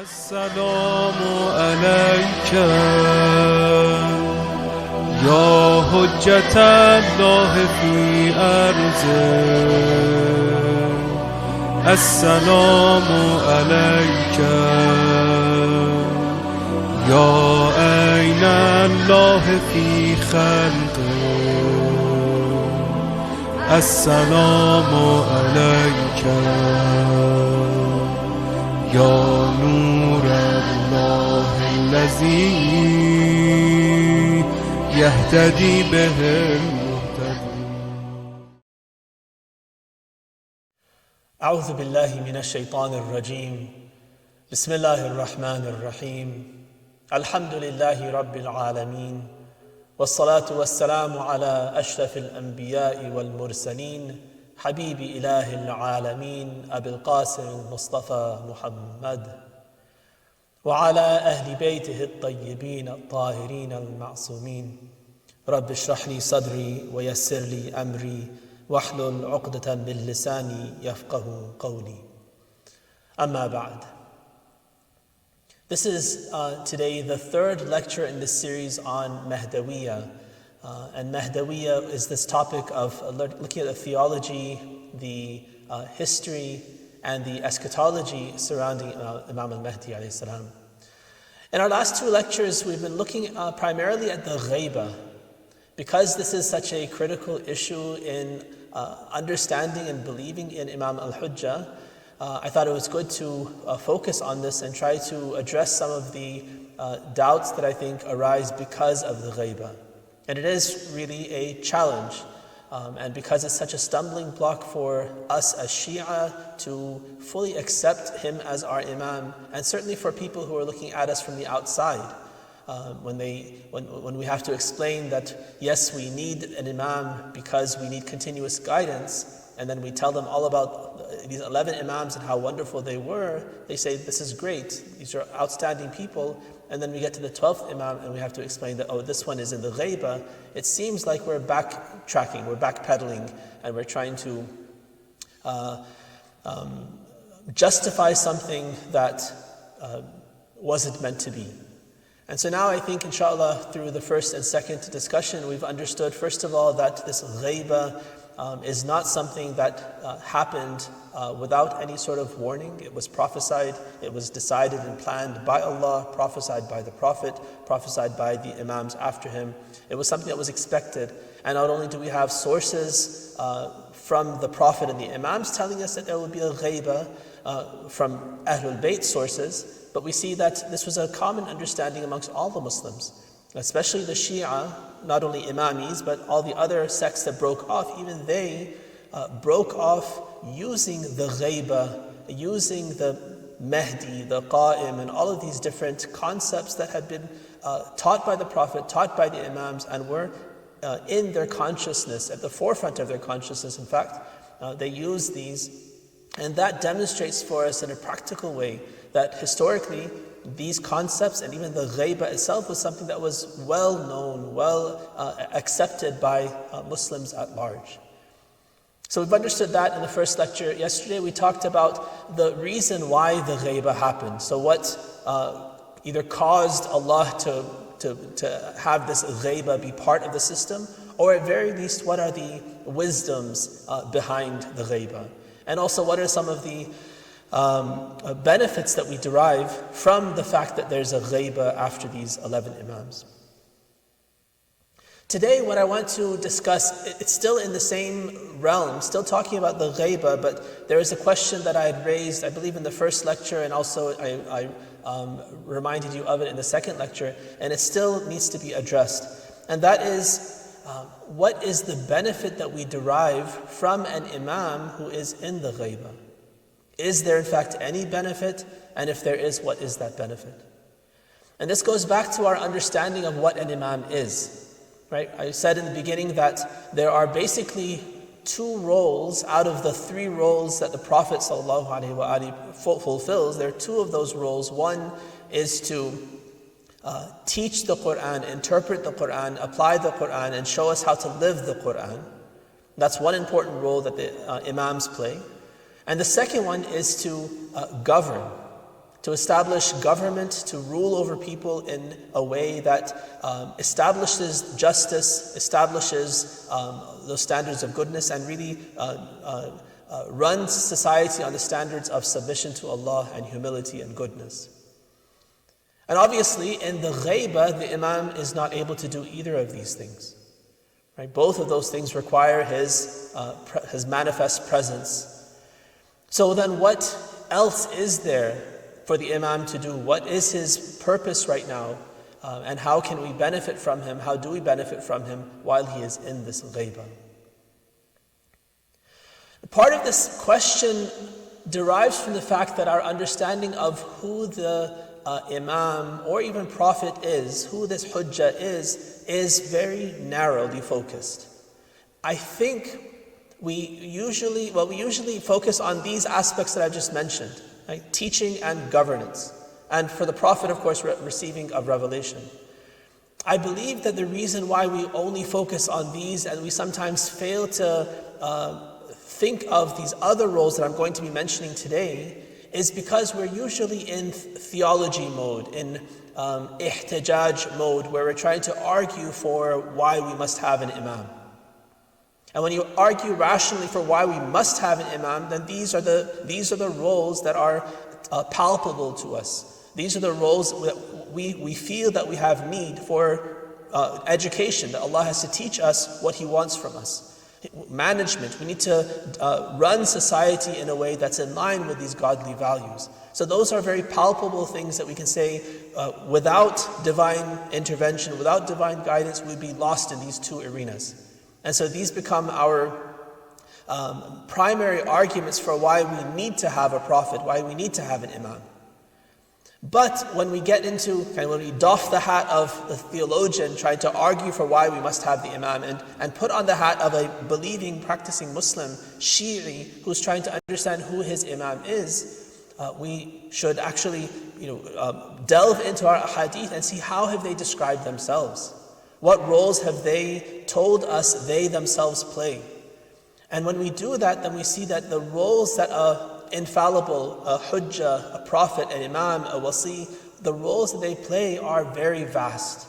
السلام عليك يا حجة الله في أرضه السلام عليك يا عين الله في خلقه السلام عليك يا نور الله الذي يهتدي به المهتدي. أعوذ بالله من الشيطان الرجيم. بسم الله الرحمن الرحيم. الحمد لله رب العالمين، والصلاة والسلام على أشرف الأنبياء والمرسلين حبيب إله العالمين أبي القاسم المصطفى محمد وعلى أهل بيته الطيبين الطاهرين المعصومين. رب اشرح لي صدري ويسر لي أمري واحلل عقدة من لساني يفقه قولي. أما بعد. This is today the third lecture in this series on Mahdawiyyah. And Mahdawiyyah is this topic of looking at the theology, the history, and the eschatology surrounding Imam al-Mahdi alayhi salam. In our last two lectures, we've been looking primarily at the ghaibah. Because this is such a critical issue in understanding and believing in Imam al-Hujjah, I thought it was good to focus on this and try to address some of the doubts that I think arise because of the ghaibah. And it is really a challenge. And because it's such a stumbling block for us as Shia to fully accept him as our Imam, and certainly for people who are looking at us from the outside, when we have to explain that, yes, we need an Imam because we need continuous guidance, and then we tell them all about these 11 Imams and how wonderful they were, they say, this is great, these are outstanding people, and then we get to the 12th Imam and we have to explain that, oh, this one is in the ghaibah. It seems like we're backtracking, we're backpedaling, and we're trying to justify something that wasn't meant to be. And so now I think, inshallah, through the first and second discussion, we've understood, first of all, that this ghaibah is not something that happened without any sort of warning. It was prophesied, it was decided and planned by Allah, prophesied by the Prophet, prophesied by the Imams after him. It was something that was expected. And not only do we have sources from the Prophet and the Imams telling us that there will be a ghaibah from Ahlul Bayt sources, but we see that this was a common understanding amongst all the Muslims, especially the Shia, not only Imamis, but all the other sects that broke off. Even they broke off using the ghaibah, using the Mahdi, the Qa'im, and all of these different concepts that had been taught by the Prophet, taught by the Imams, and were in their consciousness, at the forefront of their consciousness. In fact, they used these, and that demonstrates for us in a practical way that historically these concepts and even the ghaibah itself was something that was well known, well accepted by Muslims at large. So we've understood that in the first lecture. Yesterday we talked about the reason why the ghaibah happened. So what either caused Allah to have this ghaibah be part of the system, or at very least what are the wisdoms behind the ghaibah. And also what are some of the benefits that we derive from the fact that there's a ghaibah after these 11 Imams. Today what I want to discuss, it's still in the same realm, still talking about the ghaibah, but there is a question that I had raised, I believe in the first lecture, and also I reminded you of it in the second lecture, and it still needs to be addressed. And that is, what is the benefit that we derive from an Imam who is in the ghaibah? Is there in fact any benefit? And if there is, what is that benefit? And this goes back to our understanding of what an Imam is. Right? I said in the beginning that there are basically two roles out of the three roles that the Prophet ﷺ fulfills. There are two of those roles. One is to teach the Quran, interpret the Quran, apply the Quran, and show us how to live the Quran. That's one important role that the Imams play. And the second one is to govern. to establish government, to rule over people in a way that establishes justice, establishes those standards of goodness, and really runs society on the standards of submission to Allah and humility and goodness. And obviously, in the ghaibah, the Imam is not able to do either of these things. Right? Both of those things require his manifest presence. So then what else is there for the Imam to do? What is his purpose right now? And how can we benefit from him? How do we benefit from him while he is in this ghaibah? Part of this question derives from the fact that our understanding of who the Imam or even Prophet is, who this Hujjah is very narrowly focused. I think we usually focus on these aspects that I've just mentioned, right? Teaching and governance. And for the Prophet, of course, receiving of revelation. I believe that the reason why we only focus on these and we sometimes fail to think of these other roles that I'm going to be mentioning today is because we're usually in theology mode, in ihtijaj mode, where we're trying to argue for why we must have an Imam. And when you argue rationally for why we must have an Imam, then these are the roles that are palpable to us. These are the roles that we feel that we have need for education, that Allah has to teach us what He wants from us. Management, we need to run society in a way that's in line with these godly values. So those are very palpable things that we can say without divine intervention, without divine guidance, we'd be lost in these two arenas. And so these become our primary arguments for why we need to have a prophet, why we need to have an Imam. But when we get into, when we doff the hat of the theologian, trying to argue for why we must have the Imam, and put on the hat of a believing, practicing Muslim, Shi'i, who's trying to understand who his Imam is, we should actually delve into our hadith and see how have they described themselves. What roles have they told us they themselves play? And when we do that, then we see that the roles that infallible, a hujjah, a prophet, an imam, a wasi, the roles that they play are very vast.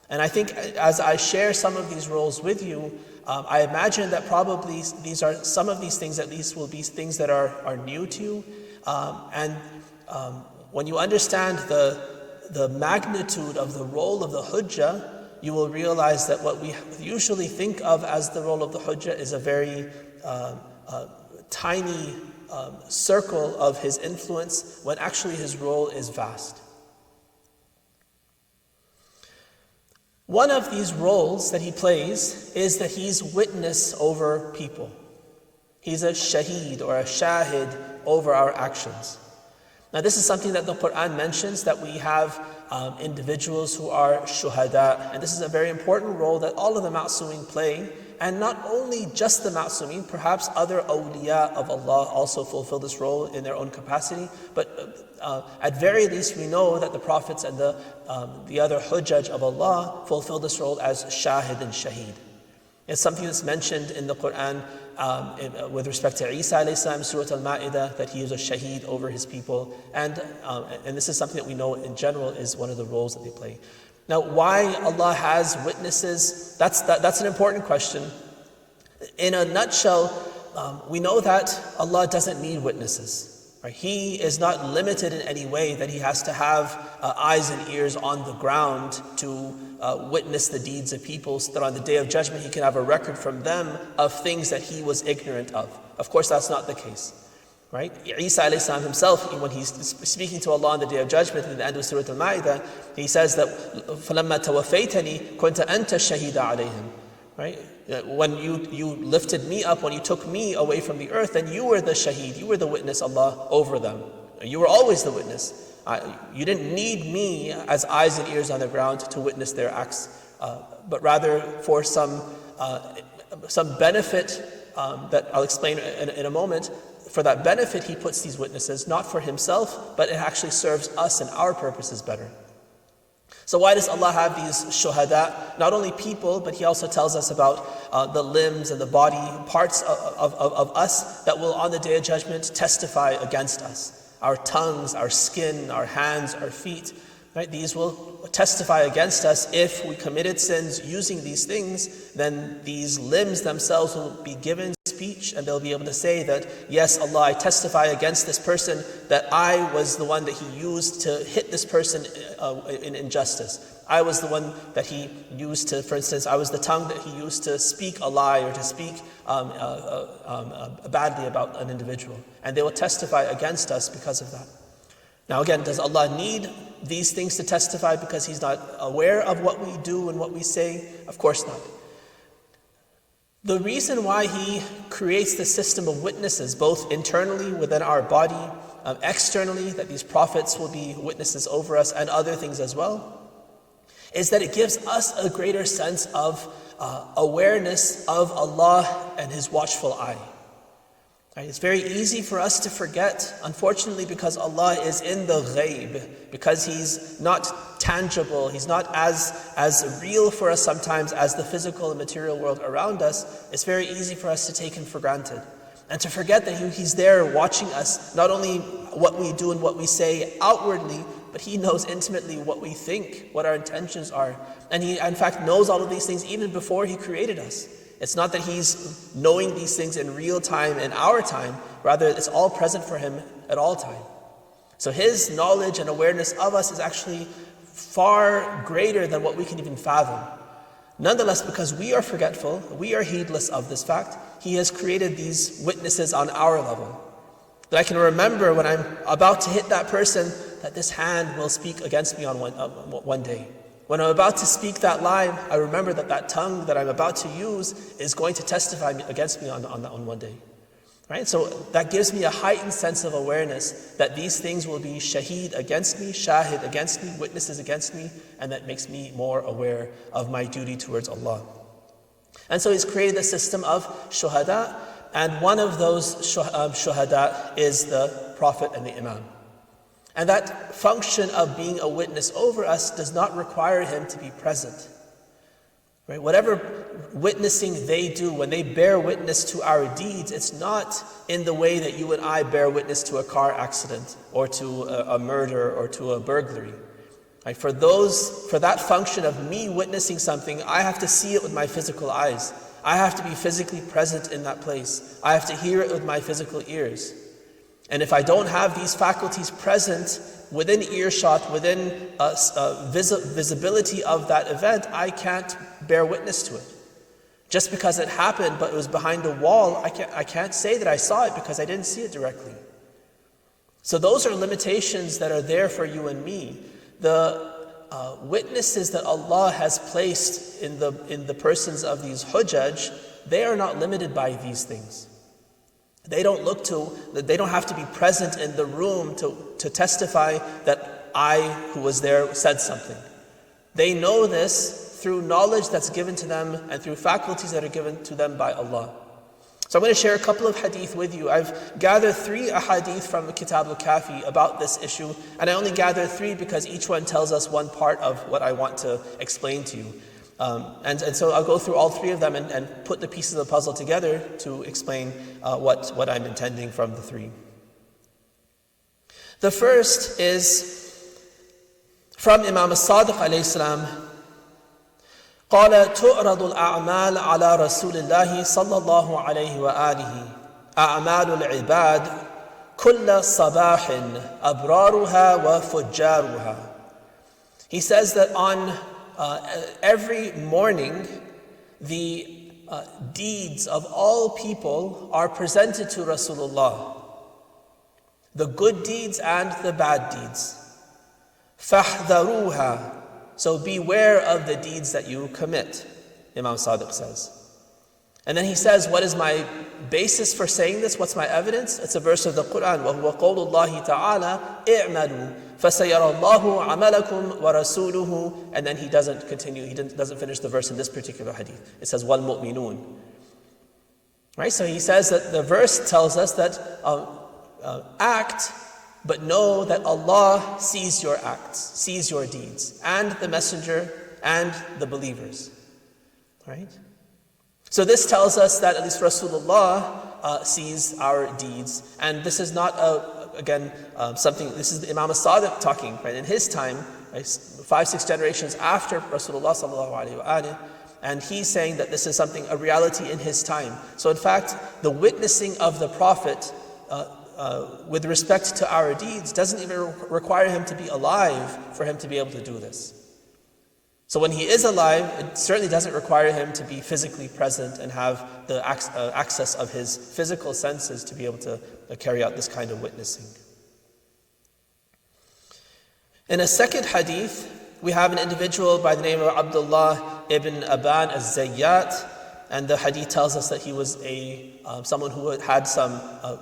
And I think as I share some of these roles with you, I imagine that probably some of these things at least will be things that are new to you. And when you understand the magnitude of the role of the hujjah, you will realize that what we usually think of as the role of the hujjah is a very tiny circle of his influence, when actually his role is vast. One of these roles that he plays is that he's witness over people. He's a shaheed or a shahid over our actions. Now this is something that the Quran mentions, that we have individuals who are shuhada, and this is a very important role that all of the ma'sumin play. And not only just the ma'sumin, perhaps other awliya of Allah also fulfill this role in their own capacity. But at very least, we know that the prophets and the other hujjaj of Allah fulfill this role as shahid and shaheed. It's something that's mentioned in the Quran with respect to Isa alayhi salam, Surah Al-Ma'idah, that he is a shaheed over his people. And this is something that we know in general is one of the roles that they play. Now, why Allah has witnesses, that's an important question. In a nutshell, we know that Allah doesn't need witnesses. Right? He is not limited in any way that He has to have eyes and ears on the ground to witness the deeds of people, so that on the Day of Judgment He can have a record from them of things that He was ignorant of. Of course, that's not the case. Right? Isa alayhi salam himself, when he's speaking to Allah on the Day of Judgment, in the end of Surah Al-Ma'idah, he says that فَلَمَّا تَوَفَّيْتَنِي كُنْتَ أَنْتَ الشَّهِيدَ عَلَيْهِمْ. Right? When you lifted me up, when you took me away from the earth, then you were the shaheed, you were the witness, Allah, over them. You were always the witness. You didn't need me as eyes and ears on the ground to witness their acts, but rather for some benefit that I'll explain in a moment. For that benefit, He puts these witnesses, not for Himself, but it actually serves us and our purposes better. So why does Allah have these shuhada? Not only people, but He also tells us about the limbs and the body parts of us that will on the Day of Judgment testify against us. our tongues, our skin, our hands, our feet. Right? These will testify against us. If we committed sins using these things, then these limbs themselves will be given speech, and they'll be able to say that, yes, Allah, I testify against this person that I was the one that he used to hit this person in injustice. I was the one that he used to, for instance, I was the tongue that he used to speak a lie or to speak badly about an individual. And they will testify against us because of that. Now again, does Allah need these things to testify because He's not aware of what we do and what we say? Of course not. The reason why He creates the system of witnesses, both internally within our body, externally, that these prophets will be witnesses over us and other things as well, is that it gives us a greater sense of awareness of Allah and His watchful eye. Right? It's very easy for us to forget, unfortunately, because Allah is in the ghaib, because He's not tangible, He's not as real for us sometimes as the physical and material world around us. It's very easy for us to take Him for granted and to forget that He's there watching us, not only what we do and what we say outwardly, but He knows intimately what we think, what our intentions are. And He, in fact, knows all of these things even before He created us. It's not that He's knowing these things in real time, in our time. Rather, it's all present for Him at all time. So His knowledge and awareness of us is actually far greater than what we can even fathom. Nonetheless, because we are forgetful, we are heedless of this fact, He has created these witnesses on our level. That I can remember when I'm about to hit that person, that this hand will speak against me on one day. When I'm about to speak that lie, I remember that that tongue that I'm about to use is going to testify against me on one day. Right? So that gives me a heightened sense of awareness that these things will be shaheed against me, shahid against me, witnesses against me, and that makes me more aware of my duty towards Allah. And so He's created a system of shuhada, and one of those shuhada is the Prophet and the Imam. And that function of being a witness over us does not require him to be present. Right? Whatever witnessing they do, when they bear witness to our deeds, it's not in the way that you and I bear witness to a car accident or to a murder or to a burglary. Right? For that function of me witnessing something, I have to see it with my physical eyes. I have to be physically present in that place. I have to hear it with my physical ears. And if I don't have these faculties present within earshot, within visibility of that event, I can't bear witness to it. Just because it happened, but it was behind a wall, I can't say that I saw it because I didn't see it directly. So those are limitations that are there for you and me. The witnesses that Allah has placed in the persons of these hujjaj, they are not limited by these things. They don't have to be present in the room to testify that I, who was there, said something. They know this through knowledge that's given to them and through faculties that are given to them by Allah. So I'm going to share a couple of hadith with you. I've gathered 3 ahadith from Kitab al-Kafi about this issue, and I only gathered 3 because each one tells us one part of what I want to explain to you. And so I'll go through all 3 of them and put the pieces of the puzzle together to explain what I'm intending from the 3. The first is from Imam as-Sadiq alayhi salam. قال تعرض الأعمال على رسول الله صلى الله عليه وآله أعمال العباد كل صباح أبرارها وفجارها. He says that on every morning, the deeds of all people are presented to Rasulullah. The good deeds and the bad deeds. فَاحْذَرُوهَا. So beware of the deeds that you commit, Imam Sadiq says. And then he says, what is my basis for saying this? What's my evidence? It's a verse of the Quran. وَهُوَ قَوْلُ اللَّهِ تَعَالَى اِعْمَلُوا فَسَيَرَى اللَّهُ عَمَلَكُمْ وَرَسُولُهُ. And then he doesn't continue, he doesn't finish the verse in this particular hadith. It says, وَالْمُؤْمِنُونَ. Right, so he says that the verse tells us that act, but know that Allah sees your acts, sees your deeds, and the messenger and the believers. Right? So this tells us that at least Rasulullah sees our deeds, and this is not again, this is the Imam as-Sadiq talking, right? In his time, right, 5-6 generations after Rasulullah sallallahu alaihi wasallam, and he's saying that this is a reality in his time. So in fact, the witnessing of the Prophet with respect to our deeds doesn't even require him to be alive for him to be able to do this. So when he is alive, it certainly doesn't require him to be physically present and have the access of his physical senses to be able to carry out this kind of witnessing. In a second hadith, we have an individual by the name of Abdullah ibn Aban az-Zayyat, and the hadith tells us that he was someone who had some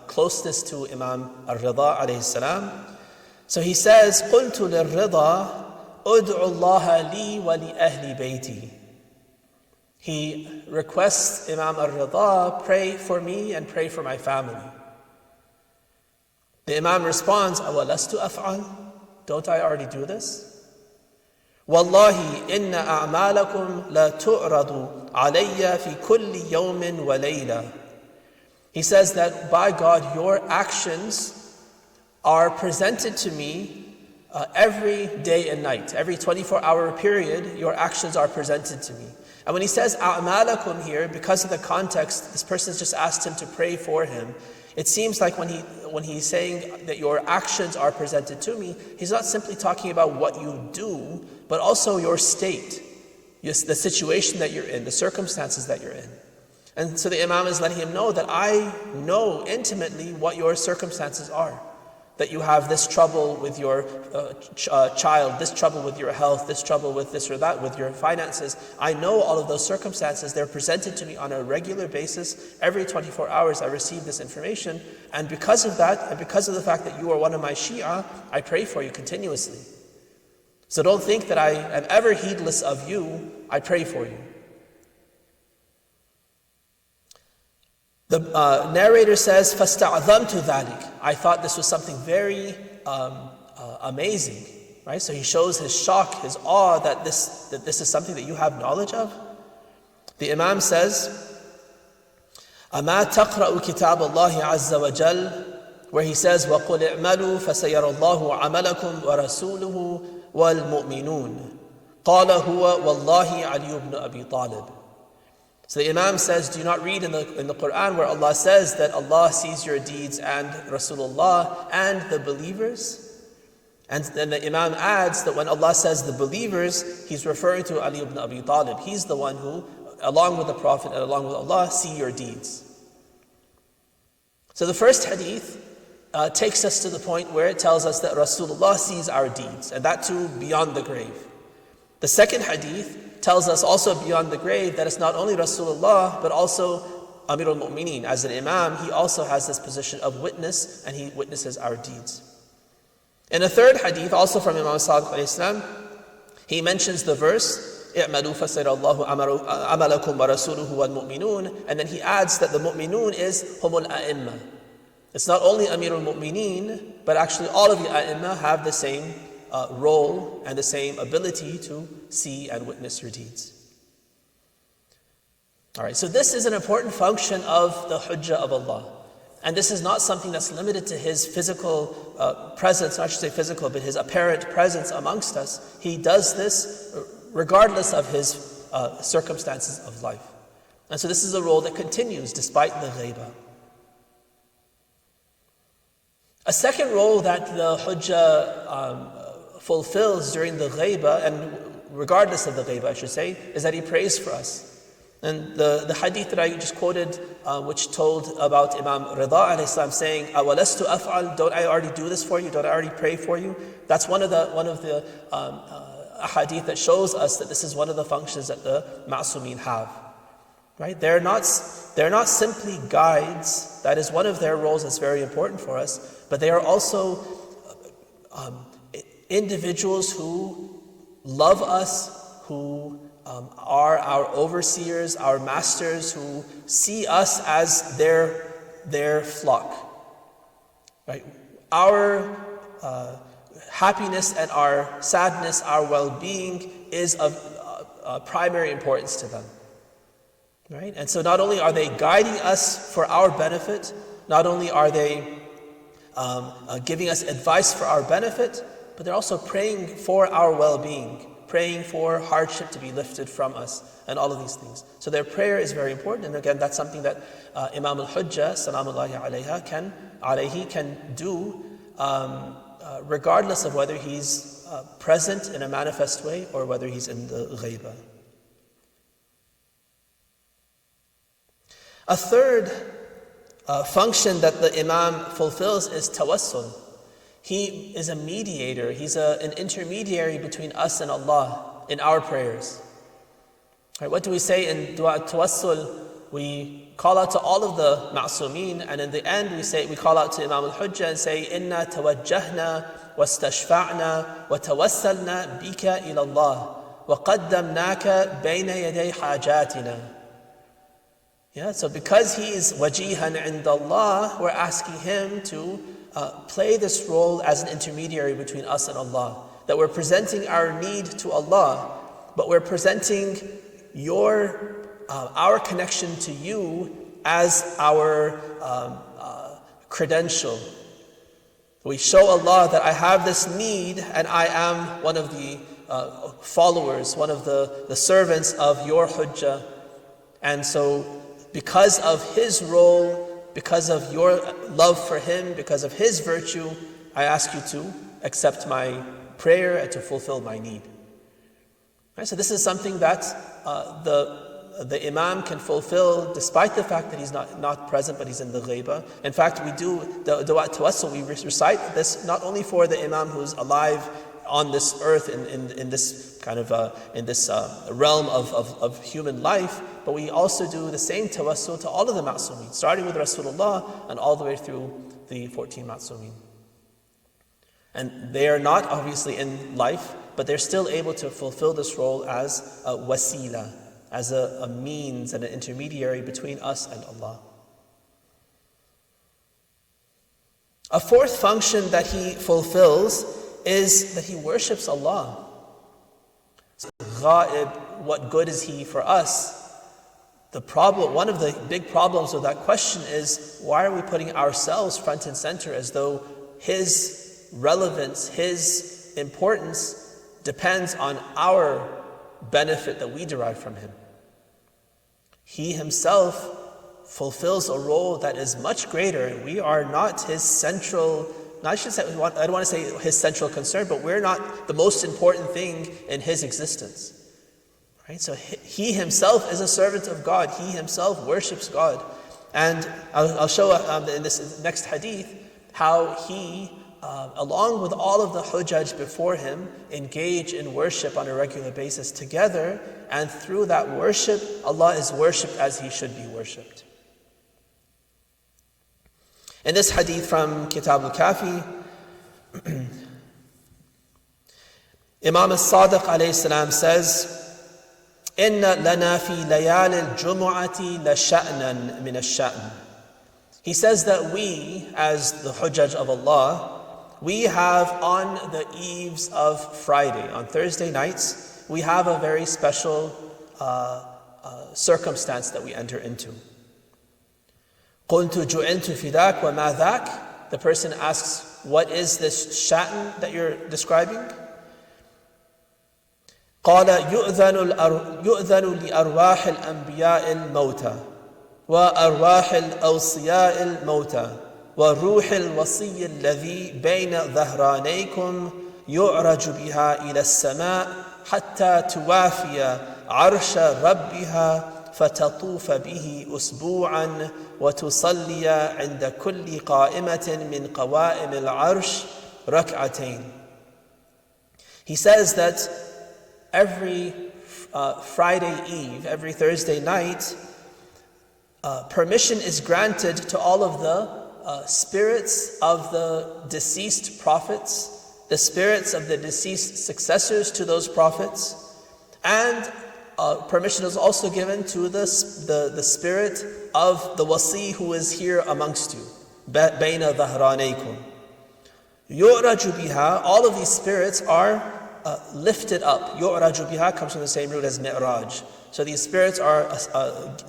closeness to Imam al-Rida alayhi salam. So he says, قُلْتُ لِلرِّضَى أُدْعُ اللَّهَ لِي وَلِأَهْلِ بَيْتِي. He requests Imam al-Rida, pray for me and pray for my family. The Imam responds, أَوَلَسْتُ أَفْعَلْ? Don't I already do this? وَاللَّهِ إِنَّ أَعْمَالَكُمْ لَا تُعْرَضُ عَلَيَّ فِي كُلِّ يَوْمٍ وَلَيْلَةٍ. He says that by God, your actions are presented to me every day and night. Every 24-hour period, your actions are presented to me. And when he says أَعْمَالَكُمْ here, because of the context, this person has just asked him to pray for him. It seems like when he's saying that your actions are presented to me, he's not simply talking about what you do, but also your state, the situation that you're in, the circumstances that you're in. And so the Imam is letting him know that I know intimately what your circumstances are. That you have this trouble with your child, this trouble with your health, this trouble with this or that, with your finances. I know all of those circumstances. They're presented to me on a regular basis. Every 24 hours I receive this information. And because of that, and because of the fact that you are one of my Shia, I pray for you continuously. So don't think that I am ever heedless of you. I pray for you. The narrator says, فَاسْتَعْظَمْتُ ذَلِكَ. I thought this was something very amazing, right? So he shows his shock, his awe that this is something that you have knowledge of. The Imam says, أَمَا تَقْرَأُ كِتَابَ اللَّهِ عَزَّ وَجَلَّ, where he says, وَقُلْ اعْمَلُوا فَسَيَرَ اللَّهُ عَمَلَكُمْ وَرَسُولُهُ وَالْمُؤْمِنُونَ قَالَ هُوَ وَاللَّهِ عَلِيُّ بْنُ أَبِي طَالِبٍ. So the Imam says, do you not read in the Quran where Allah says that Allah sees your deeds and Rasulullah and the believers? And then the Imam adds that when Allah says the believers, He's referring to Ali ibn Abi Talib. He's the one who, along with the Prophet and along with Allah, see your deeds. So the first hadith takes us to the point where it tells us that Rasulullah sees our deeds, and that too beyond the grave. The second hadith tells us also beyond the grave that it's not only Rasulullah, but also Amir al-Mu'mineen. As an Imam, he also has this position of witness, and he witnesses our deeds. In a third hadith, also from Imam Sadiq alayhi salam, he mentions the verse, اِعْمَلُوا فَسَيَرَ اللَّهُ عَمَلَكُمْ وَرَسُولُهُ وَالْمُؤْمِنُونَ, and then he adds that the Mu'minun is Humul A'imma. It's not only Amir al-Mu'mineen, but actually all of the A'imma have the same role and the same ability to see and witness your deeds. All right, so this is an important function of the Hujjah of Allah. And this is not something that's limited to His physical presence, not just say physical, but His apparent presence amongst us. He does this regardless of His circumstances of life. And so this is a role that continues despite the ghaibah. A second role that the Hujjah fulfills during the ghaibah, and regardless of the ghaibah I should say, is that he prays for us. And the hadith that I just quoted, which told about Imam Rida alayhi salam saying, أَوَلَسْتُ أَفْعَلْ, don't I already do this for you? Don't I already pray for you? That's one of the hadith that shows us that this is one of the functions that the Ma'sumin have. Right? They're not simply guides. That is one of their roles that's very important for us, but they are also individuals who love us, who are our overseers, our masters, who see us as their flock. Right? Our happiness and our sadness, our well-being is of primary importance to them. Right? And so not only are they guiding us for our benefit, not only are they giving us advice for our benefit, but they're also praying for our well-being, praying for hardship to be lifted from us, and all of these things. So their prayer is very important, and again, that's something that Imam al-Hujjah, salamullahi alayhi, can do regardless of whether he's present in a manifest way or whether he's in the ghaibah. A third function that the Imam fulfills is tawassul. He is a mediator, he's an intermediary between us and Allah in our prayers. Right, what do we say in dua tawassul? We call out to all of the ma'sumeen, and in the end we call out to Imam al-Hujjah and say, Inna tawajjahna wastashfa'na wa tawassalna bika ila Allah wa qaddamnaka bayna yaday hajatina. Yeah, so because he is wajihan inda Allah, we're asking him to play this role as an intermediary between us and Allah. That we're presenting our need to Allah, but we're presenting our connection to you as our credential. We show Allah that I have this need and I am one of the followers, one of the servants of your Hujjah. And so because of his role, because of your love for him, because of his virtue, I ask you to accept my prayer and to fulfill my need. Right, so this is something that the Imam can fulfill despite the fact that he's not present, but he's in the ghaibah. In fact, we do the dua tawassul, we recite this not only for the Imam who's alive on this earth, in this kind of realm of human life, but we also do the same tawassul to all of the ma'sumeen, starting with Rasulullah and all the way through the 14 ma'sumeen. And they are not obviously in life, but they're still able to fulfill this role as a wasila, as a means and an intermediary between us and Allah. A fourth function that he fulfills is that he worships Allah. Ghaib, what good is he for us? One of the big problems with that question is, why are we putting ourselves front and center as though his relevance, his importance depends on our benefit that we derive from him? He himself fulfills a role that is much greater, and we are not his central, I don't want to say his central concern, but we're not the most important thing in his existence. Right? So he himself is a servant of God. He himself worships God. And I'll show in this next hadith how he, along with all of the hujjaj before him, engage in worship on a regular basis together, and through that worship, Allah is worshipped as he should be worshipped. In this hadith from Kitab al-Kafi, Imam al-Sadiq alayhi salam says, Inna lana fi layal al-jumu'ati la sha'nan min al-sha'n. He says that we, as the hujjaj of Allah, we have on the eves of Friday, on Thursday nights, we have a very special circumstance that we enter into. قُلْتُ جُعِلْتُ فِدَاكَ وَمَا ذَاكَ. The person asks, what is this sha'n that you're describing? قال يؤذن لأرواح الأنبياء الموتى وأرواح الأوصياء الموتى وروح الوصي الذي بين ظهرانيكم يعرج بها إلى السماء حتى توافي عرش ربها فتطوف به أسبوعا وتصلي عند كل قائمة من قوائم العرش ركعتين. He says that every Friday eve, every Thursday night, permission is granted to all of the spirits of the deceased prophets, the spirits of the deceased successors to those prophets, and permission is also given to the spirit of the wasi who is here amongst you. بَيْنَ ظَهْرَانَيْكُمْ يُعْرَجُ بِهَا. All of these spirits are lifted up. يُعْرَجُ بِهَا comes from the same root as mi'raj. So these spirits are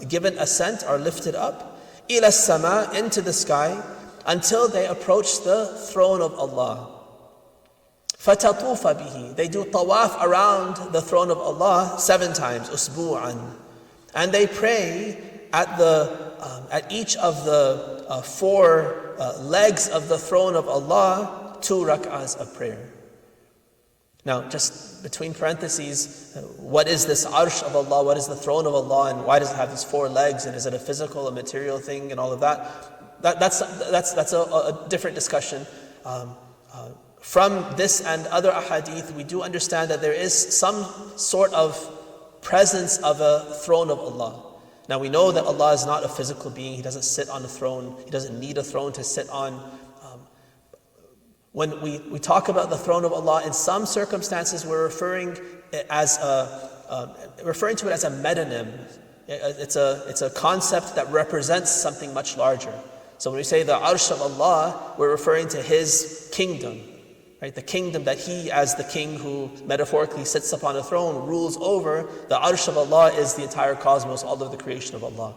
given ascent, are lifted up. إِلَى السَّمَاء, into the sky. until they approach the throne of Allah. فَتَطُوفَ بِهِ, they do tawaf around the throne of Allah 7 times, أُسْبُوعًا. And they pray at each of the 4 legs of the throne of Allah 2 rak'ahs of prayer. Now, just between parentheses, what is this arsh of Allah? What is the throne of Allah? And why does it have these 4 legs? And is it a physical, a material thing, and all of that? That's a different discussion. From this and other ahadith, we do understand that there is some sort of presence of a throne of Allah. Now, we know that Allah is not a physical being. He doesn't sit on a throne. He doesn't need a throne to sit on. When we talk about the throne of Allah, in some circumstances we're referring to it as a metonym. It's a concept that represents something much larger. So when we say the arsh of Allah, we're referring to His kingdom, right? The kingdom that He, as the king who metaphorically sits upon a throne, rules over. The arsh of Allah is the entire cosmos, all of the creation of Allah.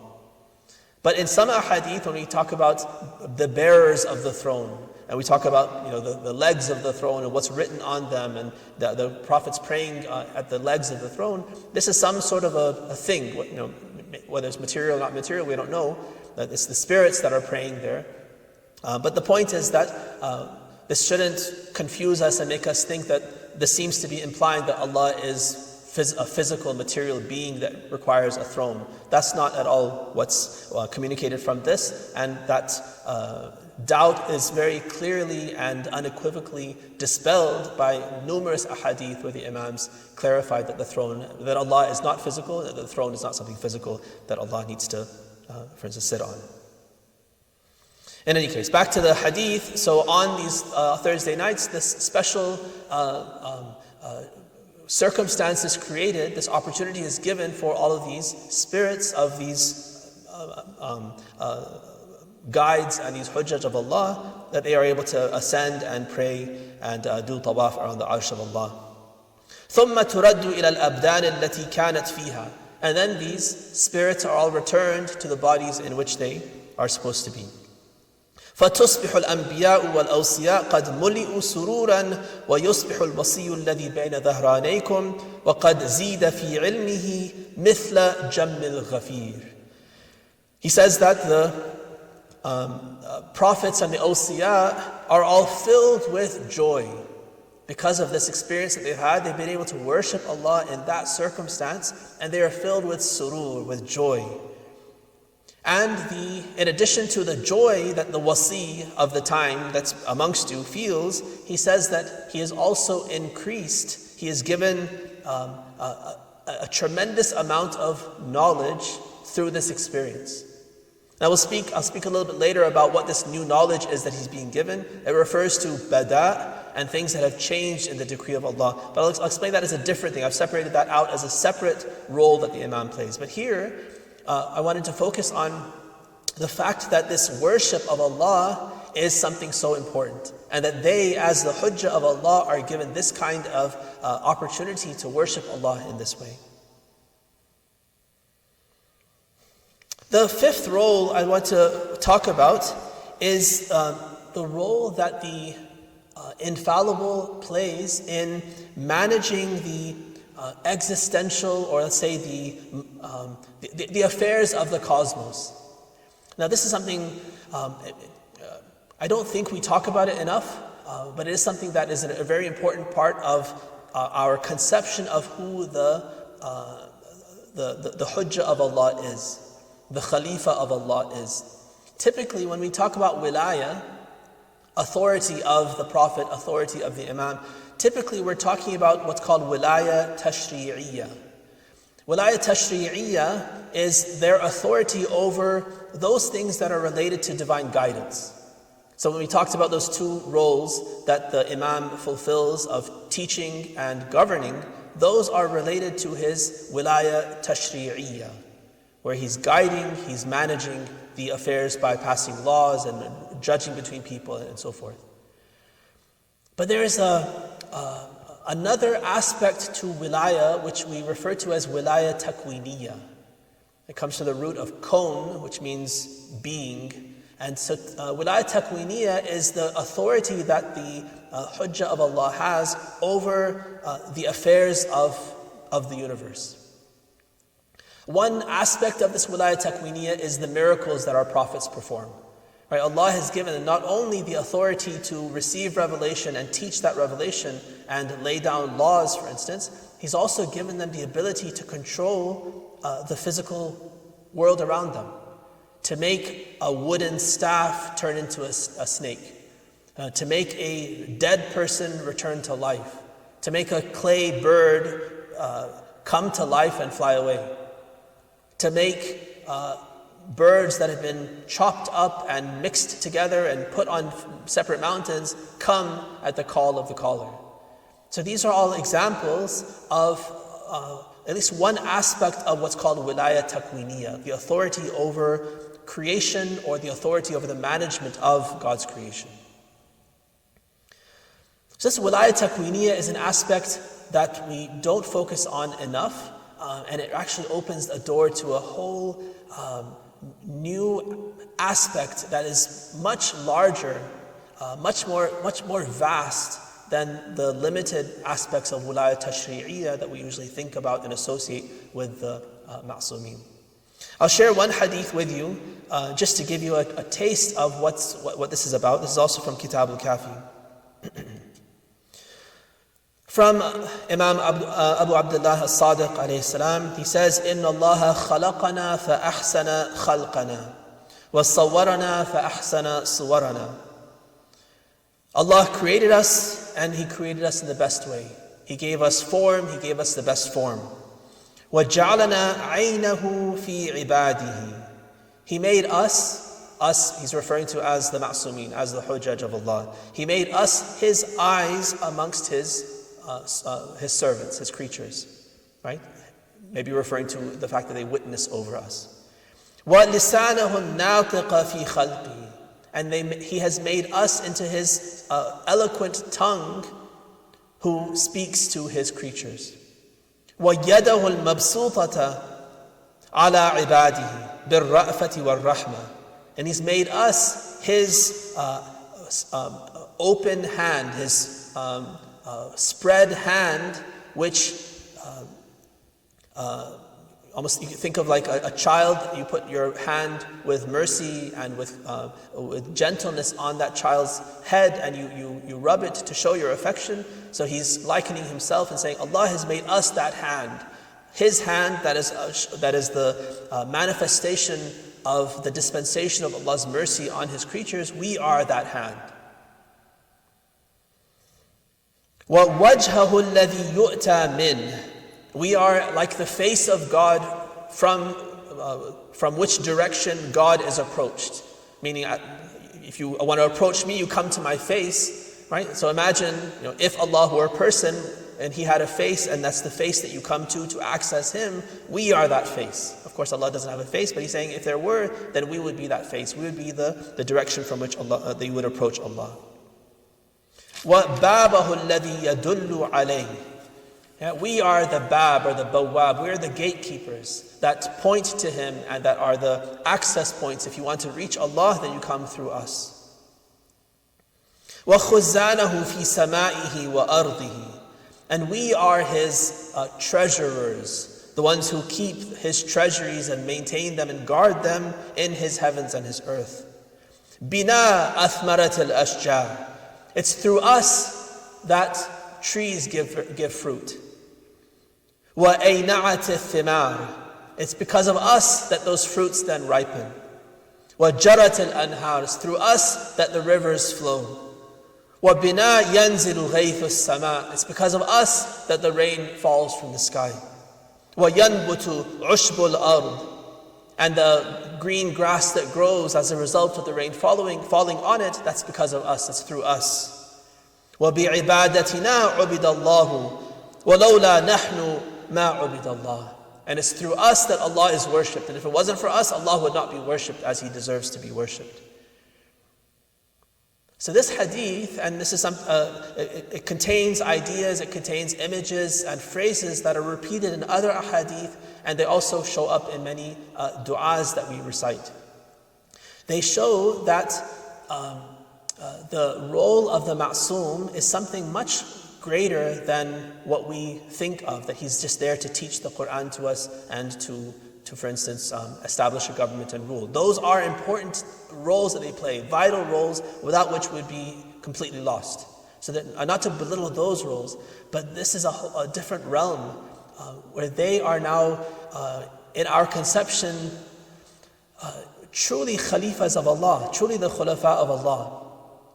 But in some ahadith, when we talk about the bearers of the throne, and we talk about the legs of the throne and what's written on them, and the prophets praying at the legs of the throne, this is some sort of a thing. Whether it's material or not material, we don't know. That it's the spirits that are praying there. But the point is that this shouldn't confuse us and make us think that this seems to be implying that Allah is a physical, material being that requires a throne. That's not at all what's communicated from this, and that doubt is very clearly and unequivocally dispelled by numerous ahadith where the Imams clarified that that Allah is not physical, that the throne is not something physical that Allah needs to, for instance, sit on. In any case, back to the hadith. So on these Thursday nights, this special circumstances created, this opportunity is given for all of these spirits of these guides and these hujjaj of Allah, that they are able to ascend and pray and do tawaf around the arsh of Allah. ثُمَّ تُرَدُّ إِلَى الْأَبْدَانِ الَّتِي كَانَتْ فِيهَا. And then these spirits are all returned to the bodies in which they are supposed to be. فتصبح الأنبياء والأوصياء قد ملئوا سرورا ويصبح الوصي الذي بين ظهرانيكم وقد زيد في علمه مثل جم الغفير. He says that the prophets and the awsiya are all filled with joy. Because of this experience that they've had, they've been able to worship Allah in that circumstance, and they are filled with surur, with joy. And in addition to the joy that the wasi of the time that's amongst you feels, he says that he is also increased. He is given a tremendous amount of knowledge through this experience. Now I'll speak a little bit later about what this new knowledge is that he's being given. It refers to bada' and things that have changed in the decree of Allah. But I'll explain that as a different thing. I've separated that out as a separate role that the Imam plays. But here, I wanted to focus on the fact that this worship of Allah is something so important, and that they, as the hujjah of Allah, are given this kind of opportunity to worship Allah in this way. The 5th role I want to talk about is the role that the infallible plays in managing the existential, or let's say the affairs of the cosmos. Now this is something, I don't think we talk about it enough, but it is something that is a very important part of our conception of who the hujjah of Allah is, the khalifa of Allah is. Typically when we talk about wilayah, authority of the Prophet, authority of the Imam, typically we're talking about what's called wilayah tashri'iyya. Wilayah tashri'iyya is their authority over those things that are related to divine guidance. So when we talked about those 2 roles that the Imam fulfills of teaching and governing, those are related to his wilayah tashri'iyya, where he's guiding, he's managing the affairs by passing laws and judging between people and so forth. But there is another aspect to wilayah which we refer to as wilayah takwiniyya. It comes to the root of kawn, which means being, And so wilayah takwiniyah is the authority that the hujjah of Allah has over the affairs of the universe. One aspect of this wilayah takwiniyah is the miracles that our prophets perform. Right? Allah has given them not only the authority to receive revelation and teach that revelation and lay down laws, for instance, He's also given them the ability to control the physical world around them, to make a wooden staff turn into a snake, to make a dead person return to life, to make a clay bird come to life and fly away, to make birds that have been chopped up and mixed together and put on separate mountains come at the call of the caller. So these are all examples of at least one aspect of what's called wilayah takwiniyah, the authority over creation or the authority over the management of God's creation. So this wilayah takwiniyah is an aspect that we don't focus on enough, and it actually opens a door to a whole new aspect that is much larger, much more vast than the limited aspects of wilayah tashri'iyah that we usually think about and associate with the ma'sumin. I'll share one hadith with you just to give you a taste of what this is about. This is also from Kitab al-Kafi. From Imam Abu Abdullah al-Sadiq alayhi salam, he says, إِنَّ اللَّهَ خَلَقَنَا فَأَحْسَنَ خَلْقَنَا وَصَوَّرَنَا فَأَحْسَنَ صُوَرَنَا. Allah created us, and He created us in the best way. He gave us form, He gave us the best form. وَجَعَلَنَا عَيْنَهُ فِي عِبَادِهِ. He made us, He's referring to as the ma'sumin, as the hujjaj of Allah. He made us His eyes amongst His servants, His creatures, right? Maybe referring to the fact that they witness over us. وَلِسَانَهُ النَّاطِقَ فِي خَلْقِهِ. And He has made us into His eloquent tongue who speaks to His creatures. وَيَدَهُ الْمَبْسُوطَةَ عَلَى عِبَادِهِ بِالرَّأْفَةِ وَالرَّحْمَةِ. And He's made us His open hand, His spread hand, which almost you can think of like a child. You put your hand with mercy and with gentleness on that child's head, and you rub it to show your affection. So He's likening Himself and saying, Allah has made us that hand, His hand that is the manifestation of the dispensation of Allah's mercy on His creatures. We are that hand. وَوَجْهَهُ الَّذِي يُؤْتَى مِنْهُ. We are like the face of God from which direction God is approached. Meaning, if you want to approach me, you come to my face, right? So imagine, if Allah were a person and He had a face, and that's the face that you come to access Him, we are that face. Of course, Allah doesn't have a face, but He's saying if there were, then we would be that face. We would be the direction from which Allah that you would approach Allah. وَبَابَهُ الَّذِي يَدُلُّ عَلَيْهِ. We are the bab or the bawab. We are the gatekeepers that point to Him and that are the access points. If you want to reach Allah, then you come through us. وَخُزَّانَهُ فِي سَمَائِهِ وَأَرْضِهِ. And we are His treasurers, the ones who keep His treasuries and maintain them and guard them in His heavens and His earth. بِنَا أَثْمَرَةِ الْأَشْجَارِ. It's through us that trees give fruit. وَأَيْنَعَتِ الثِّمَارِ. It's because of us that those fruits then ripen. وَجَرَتِ الْأَنْهَارِ. It's through us that the rivers flow. وَبِنَا يَنْزِلُ غَيْثُ السَّمَاءِ. It's because of us that the rain falls from the sky. وَيَنْبُتُ عُشْبُ الْأَرْضِ. And the green grass that grows as a result of the rain falling on it, that's because of us, that's through us. وَبِعِبَادَتِنَا عُبِدَ اللَّهُ وَلَوْلَا نَحْنُ مَا عُبِدَ اللَّهُ. And it's through us that Allah is worshipped. And if it wasn't for us, Allah would not be worshipped as He deserves to be worshipped. So this hadith, and this is it contains ideas, it contains images and phrases that are repeated in other ahadith, and they also show up in many du'as that we recite. They show that the role of the ma'soom is something much greater than what we think of, that he's just there to teach the Quran to us and to for instance, establish a government and rule. Those are important roles that they play, vital roles without which we'd be completely lost. So that, not to belittle those roles, but this is a different realm where they are now, in our conception, truly khalifas of Allah, truly the khulafa of Allah.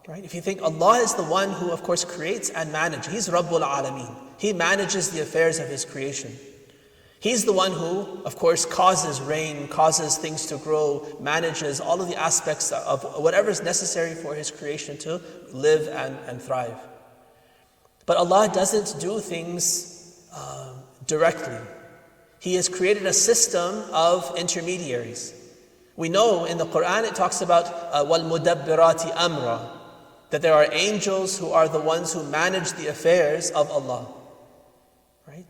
Right? If you think Allah is the one who, of course, creates and manages. He's Rabbul Alameen. He manages the affairs of His creation. He's the one who, of course, causes rain, causes things to grow, manages all of the aspects of whatever is necessary for His creation to live and thrive. But Allah doesn't do things directly. He has created a system of intermediaries. We know in the Quran it talks about وَالْمُدَبِّرَاتِ أَمْرًا, that there are angels who are the ones who manage the affairs of Allah. Right?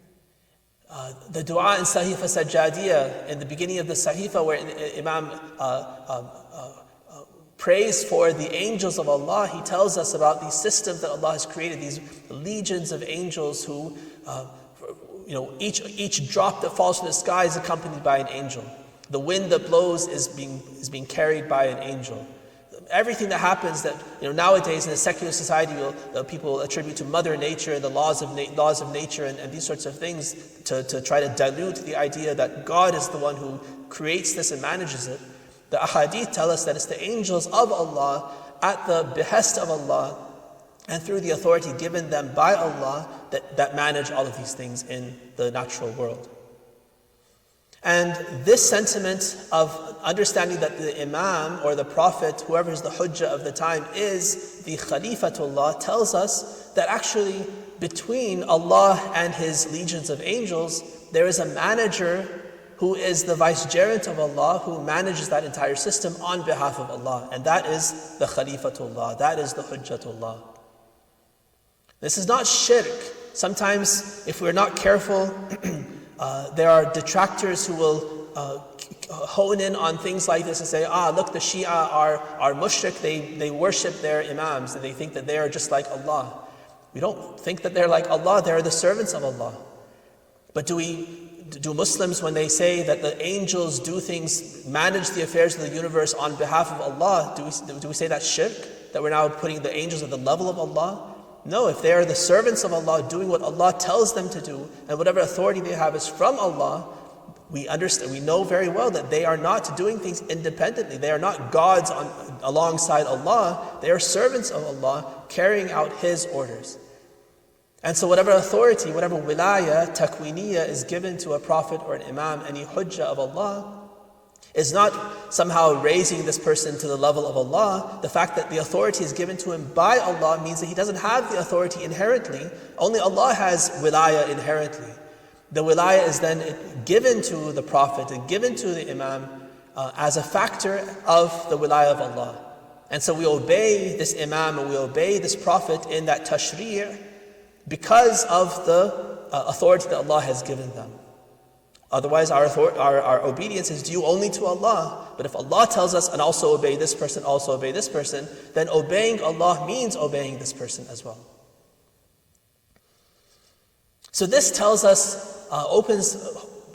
The dua in Sahifa Sajjadiyah, in the beginning of the Sahifa, where Imam prays for the angels of Allah, he tells us about these systems that Allah has created, these legions of angels who, each drop that falls from the sky is accompanied by an angel. The wind that blows is being carried by an angel. Everything that happens that nowadays in a secular society, people attribute to Mother Nature, the laws of nature, and these sorts of things to try to dilute the idea that God is the one who creates this and manages it. The ahadith tell us that it's the angels of Allah at the behest of Allah and through the authority given them by Allah that manage all of these things in the natural world. And this sentiment of understanding that the Imam or the Prophet, whoever is the Hujjah of the time, is the Khalifatullah, tells us that actually between Allah and His legions of angels, there is a manager who is the vicegerent of Allah, who manages that entire system on behalf of Allah. And that is the Khalifatullah, that is the Hujjatullah. This is not shirk. Sometimes, if we're not careful, there are detractors who will hone in on things like this and say, look, the Shia are mushrik, they worship their imams, and they think that they are just like Allah. We don't think that they're like Allah, they're the servants of Allah. But do Muslims, when they say that the angels do things, manage the affairs of the universe on behalf of Allah, do we say that's shirk? That we're now putting the angels at the level of Allah? No, if they are the servants of Allah doing what Allah tells them to do, and whatever authority they have is from Allah, we know very well that they are not doing things independently. They are not gods alongside Allah. They are servants of Allah carrying out His orders. And so whatever authority, whatever wilayah, takwiniyah is given to a prophet or an imam, any hujjah of Allah, is not somehow raising this person to the level of Allah. The fact that the authority is given to him by Allah means that he doesn't have the authority inherently. Only Allah has wilayah inherently. The wilayah is then given to the Prophet and given to the Imam as a factor of the wilayah of Allah. And so we obey this Imam and we obey this Prophet in that tashri' because of the authority that Allah has given them. Otherwise, our obedience is due only to Allah. But if Allah tells us, and also obey this person, then obeying Allah means obeying this person as well. So this tells us, opens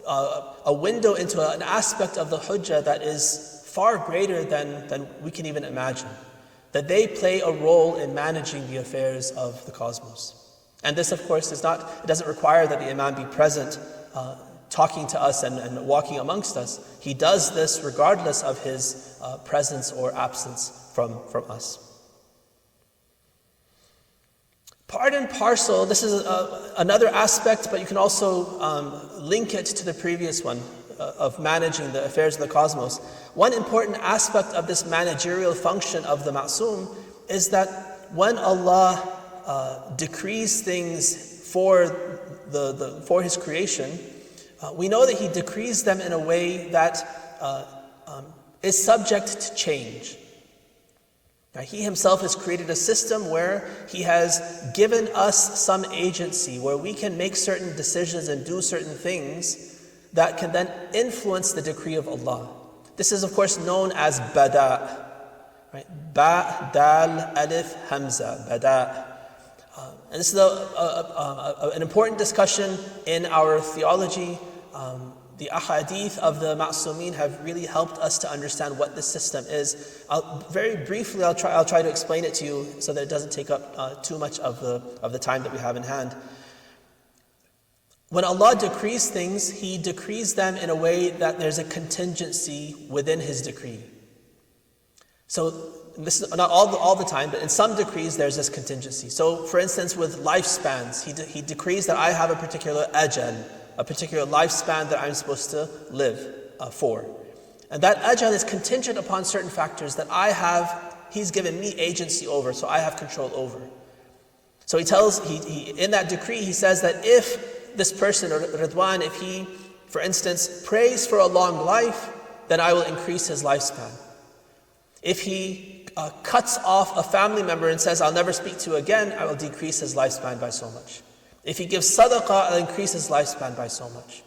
a window into an aspect of the hujjah that is far greater than we can even imagine. That they play a role in managing the affairs of the cosmos. And this, of course, it doesn't require that the Imam be present talking to us and walking amongst us. He does this regardless of his presence or absence from us. Part and parcel, this is another aspect, but you can also link it to the previous one of managing the affairs of the cosmos. One important aspect of this managerial function of the ma'soom is that when Allah decrees things for His creation, we know that He decrees them in a way that is subject to change. Now, He Himself has created a system where He has given us some agency, where we can make certain decisions and do certain things that can then influence the decree of Allah. This is of course known as bada. Right? Ba, dal, alif, hamza, bada. And this is an important discussion in our theology. The ahadith of the ma'sumin have really helped us to understand what this system is. Very briefly, I'll try to explain it to you so that it doesn't take up too much of the time that we have in hand. When Allah decrees things, He decrees them in a way that there's a contingency within His decree. So this is not all the time, but in some decrees there's this contingency. So for instance, with lifespans, He decrees that I have a particular ajal, a particular lifespan that I'm supposed to live for. And that ajal is contingent upon certain factors that He's given me agency over, so I have control over. So He in that decree, He says that if this person, or Ridwan, if he, for instance, prays for a long life, then I will increase his lifespan. If he cuts off a family member and says, I'll never speak to you again, I will decrease his lifespan by so much. If he gives sadaqah, I'll increase his lifespan by so much.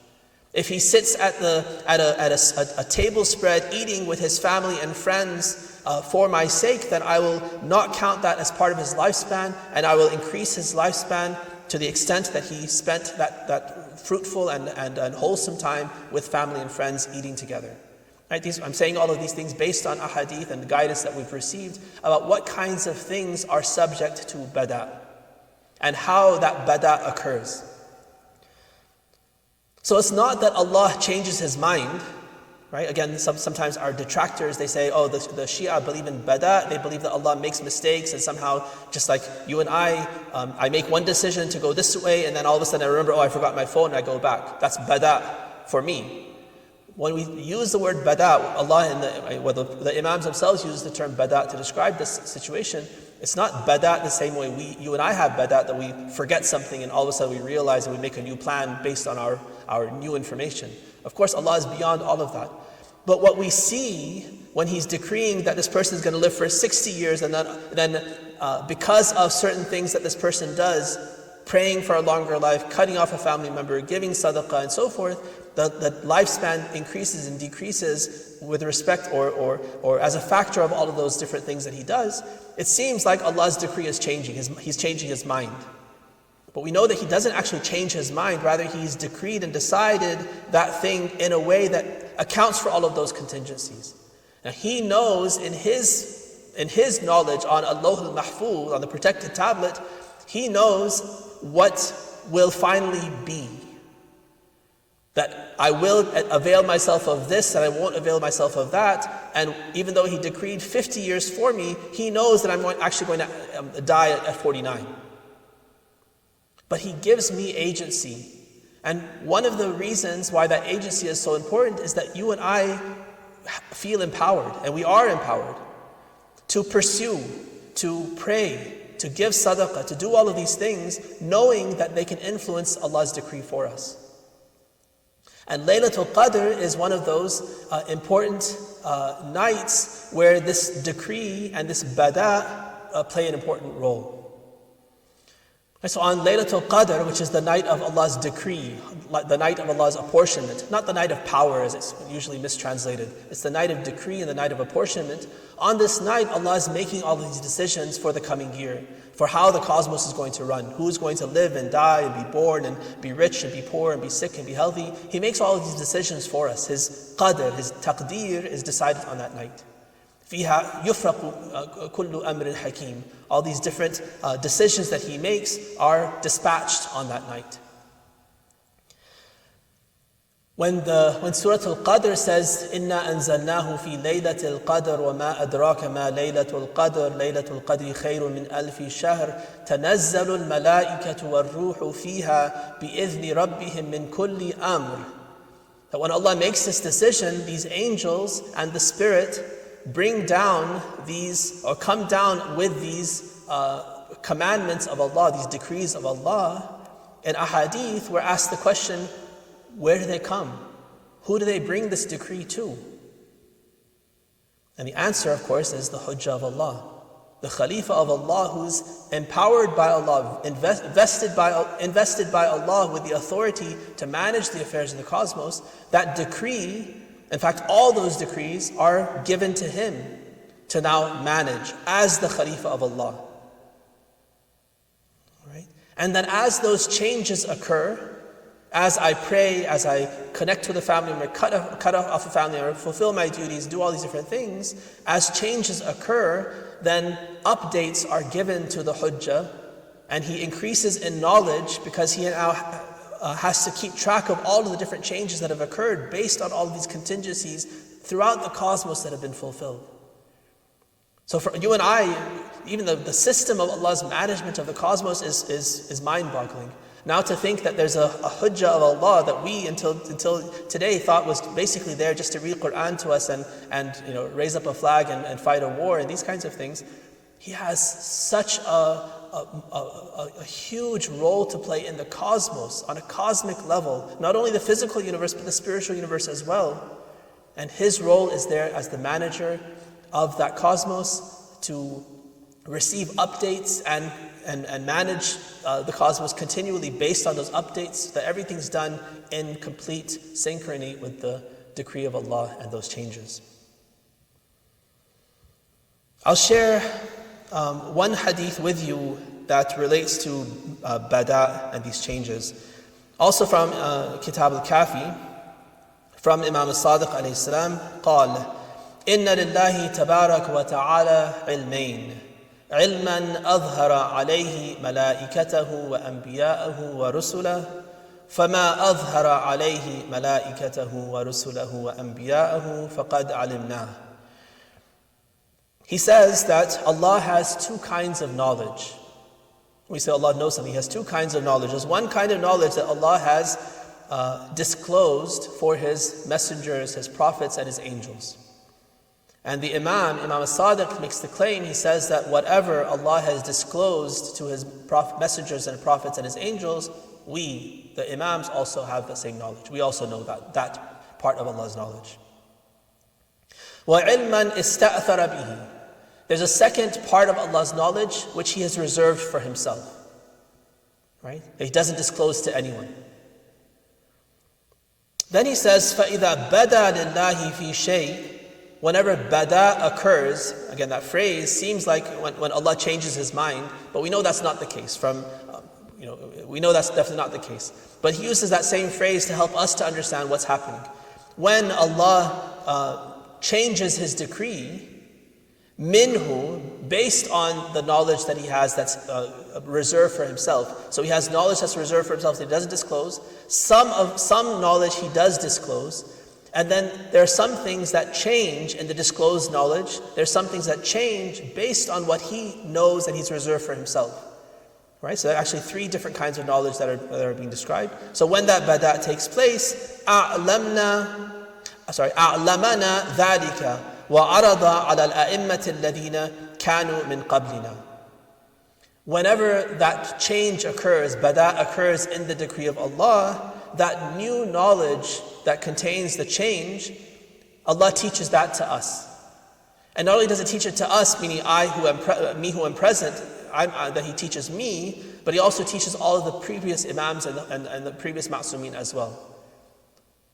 If he sits at a table spread eating with his family and friends for my sake, then I will not count that as part of his lifespan, and I will increase his lifespan to the extent that he spent that fruitful and wholesome time with family and friends eating together. Right? I'm saying all of these things based on ahadith and the guidance that we've received about what kinds of things are subject to bada and how that bada occurs. So it's not that Allah changes His mind, right? Again, sometimes our detractors, they say, oh, the Shia believe in bada, they believe that Allah makes mistakes, and somehow, just like you and I make one decision to go this way, and then all of a sudden I remember, oh, I forgot my phone, and I go back. That's bada for me. When we use the word bada, Allah and the Imams themselves use the term bada to describe this situation. It's not bada the same way you and I have bada, that we forget something and all of a sudden we realize and we make a new plan based on our new information. Of course, Allah is beyond all of that. But what we see when He's decreeing that this person is going to live for 60 years and then because of certain things that this person does, praying for a longer life, cutting off a family member, giving sadaqah and so forth, the lifespan increases and decreases with respect or as a factor of all of those different things that He does. It seems like Allah's decree is changing. He's changing His mind. But we know that He doesn't actually change His mind. Rather, He's decreed and decided that thing in a way that accounts for all of those contingencies. Now He knows in His knowledge on Al-Lawh al-Mahfuz, on the protected tablet, He knows what will finally be. That I will avail myself of this and I won't avail myself of that. And even though He decreed 50 years for me, He knows that I'm actually going to die at 49. But He gives me agency. And one of the reasons why that agency is so important is that you and I feel empowered, and we are empowered, to pursue, to pray, to give sadaqah, to do all of these things, knowing that they can influence Allah's decree for us. And Laylatul Qadr is one of those important nights where this decree and this bada play an important role. And so on Laylatul Qadr, which is the night of Allah's decree, the night of Allah's apportionment, not the night of power as it's usually mistranslated, it's the night of decree and the night of apportionment. On this night, Allah is making all of these decisions for the coming year, for how the cosmos is going to run, who's going to live and die and be born and be rich and be poor and be sick and be healthy. He makes all of these decisions for us. His qadr, His taqdeer is decided on that night. فِيهَا يُفْرَقُ كُلُّ أَمْرٍ حَكِيمٍ. All these different decisions that He makes are dispatched on that night. When Surah Al-Qadr says, إِنَّا أَنزَلْنَاهُ فِي لَيْلَةِ الْقَدْرِ وَمَا أَدْرَاكَ مَا لَيْلَةُ الْقَدْرِ لَيْلَةُ الْقَدْرِ خَيْرٌ مِنْ أَلْفِ شَهْرٍ تَنَزَّلُ الْمَلَائِكَةُ وَالرُّوحُ فِيهَا بِإِذْنِ رَبِّهِمْ مِنْ كُلِّ أَمْرٍ. That when Allah makes this decision, these angels and the Spirit bring down these, or come down with these commandments of Allah, these decrees of Allah. In ahadith, we're asked the question, where do they come? Who do they bring this decree to? And the answer, of course, is the Hujjah of Allah, the Khalifa of Allah, who's empowered by Allah, invested by Allah with the authority to manage the affairs of the cosmos. That decree In fact, all those decrees are given to him to now manage as the Khalifa of Allah. Right? And then as those changes occur, as I pray, as I connect to the family member, cut off a family member, fulfill my duties, do all these different things, as changes occur, then updates are given to the Hujjah, and he increases in knowledge because he now has to keep track of all of the different changes that have occurred based on all of these contingencies throughout the cosmos that have been fulfilled. So for you and I, even the system of Allah's management of the cosmos is mind-boggling. Now to think that there's a hujjah of Allah that we until today thought was basically there just to read Quran to us and raise up a flag and fight a war and these kinds of things. He has such a huge role to play in the cosmos on a cosmic level, not only the physical universe but the spiritual universe as well. And his role is there as the manager of that cosmos to receive updates and manage the cosmos continually based on those updates, so that everything's done in complete synchrony with the decree of Allah and those changes. I'll share one hadith with you that relates to Bada and these changes. Also from Kitab al-Kafi, from Imam al-Sadiq alayhi salam, قال إن لله تبارك وتعالى علمين علما أظهر عليه ملائكته وأنبياءه ورسله فما أظهر عليه ملائكته ورسله وأنبياءه فقد علمناه. He says that Allah has two kinds of knowledge. We say Allah knows something. He has two kinds of knowledge. There's one kind of knowledge that Allah has disclosed for His messengers, His prophets, and His angels. And the Imam al-Sadiq makes the claim, he says that whatever Allah has disclosed to His messengers and prophets and His angels, we, the Imams, also have the same knowledge. We also know that part of Allah's knowledge. وَعِلْمًا إِسْتَأْثَرَ بِهِ. There's a second part of Allah's knowledge which He has reserved for Himself. Right? He doesn't disclose to anyone. Then he says, فَإِذَا بَدَى لِلَّهِ فِي شَيْءٍ. Whenever bada occurs, again that phrase seems like when Allah changes His mind, but we know that's not the case. We know that's definitely not the case. But He uses that same phrase to help us to understand what's happening. When Allah changes His decree, minhu, based on the knowledge that He has that's reserved for Himself. So He has knowledge that's reserved for Himself that He doesn't disclose. Some knowledge He does disclose. And then there are some things that change in the disclosed knowledge. There's some things that change based on what He knows and He's reserved for Himself. Right? So there are actually three different kinds of knowledge that are being described. So when that bada takes place, أعلمنا ذلك وعرض على الأئمة الذين كانوا من قبلنا. Whenever that change occurs, bada occurs in the decree of Allah, that new knowledge that contains the change, Allah teaches that to us. And not only does He teach it to us, meaning me who am present, that He teaches me, but He also teaches all of the previous Imams and the previous Ma'sumin as well.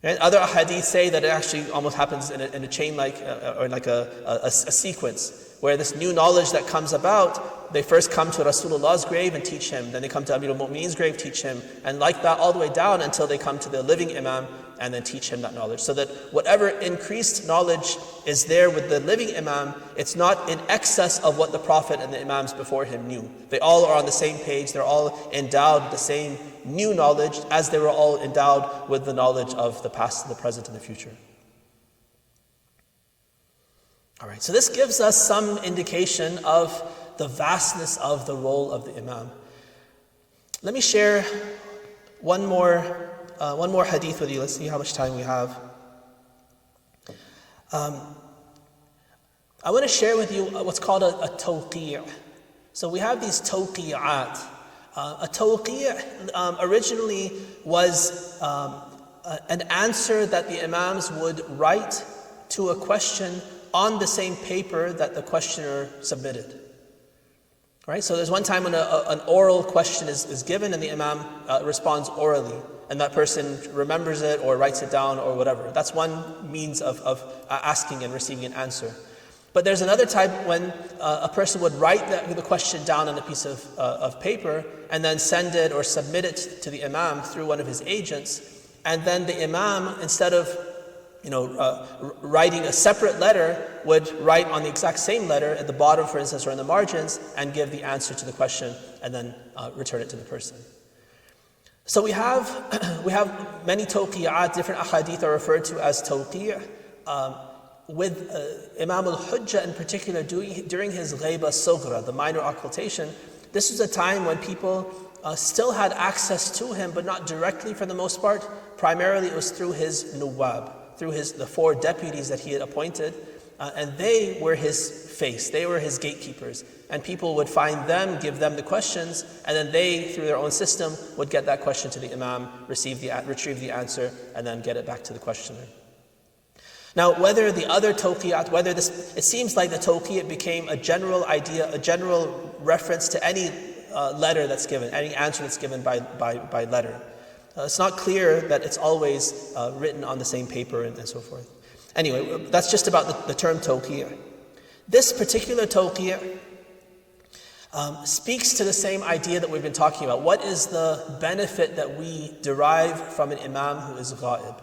And other ahadith say that it actually almost happens in a chain like a sequence, where this new knowledge that comes about, they first come to Rasulullah's grave and teach him, then they come to Amir al-Mu'mineen's grave, teach him, and like that all the way down until they come to the living Imam and then teach him that knowledge. So that whatever increased knowledge is there with the living Imam, it's not in excess of what the Prophet and the Imams before him knew. They all are on the same page, they're all endowed with the same new knowledge as they were all endowed with the knowledge of the past, the present, and the future. Alright, so this gives us some indication of the vastness of the role of the Imam. Let me share one more hadith with you. Let's see how much time we have. I want to share with you what's called a tawqi'. So we have these tawqi'at. A tawqi' originally was an answer that the Imams would write to a question on the same paper that the questioner submitted. Right? So there's one time when an oral question is given and the Imam responds orally. and that person remembers it or writes it down or whatever. That's one means of asking and receiving an answer. But there's another type when a person would write the question down on a piece of paper and then send it or submit it to the Imam through one of his agents, and then the Imam, instead of writing a separate letter, would write on the exact same letter at the bottom, for instance, or in the margins, and give the answer to the question and then return it to the person. So we have many tawqiyat. Different ahadith are referred to as tawqi'. With Imam al-Hujjah in particular, during his ghaiba sughra, the minor occultation, this was a time when people still had access to him, but not directly for the most part. Primarily it was through his nuwab, through the 4 deputies that he had appointed, and they were his face, they were his gatekeepers. And people would find them, give them the questions, and then they, through their own system, would get that question to the Imam, retrieve the answer, and then get it back to the questioner. Now, whether the other tawqiyat, it seems like the tawqiyat became a general idea, a general reference to any letter that's given, any answer that's given by letter. It's not clear that it's always written on the same paper and so forth. Anyway, that's just about the term tawqiyat. This particular tawqiyat speaks to the same idea that we've been talking about. What is the benefit that we derive from an Imam who is ghaib?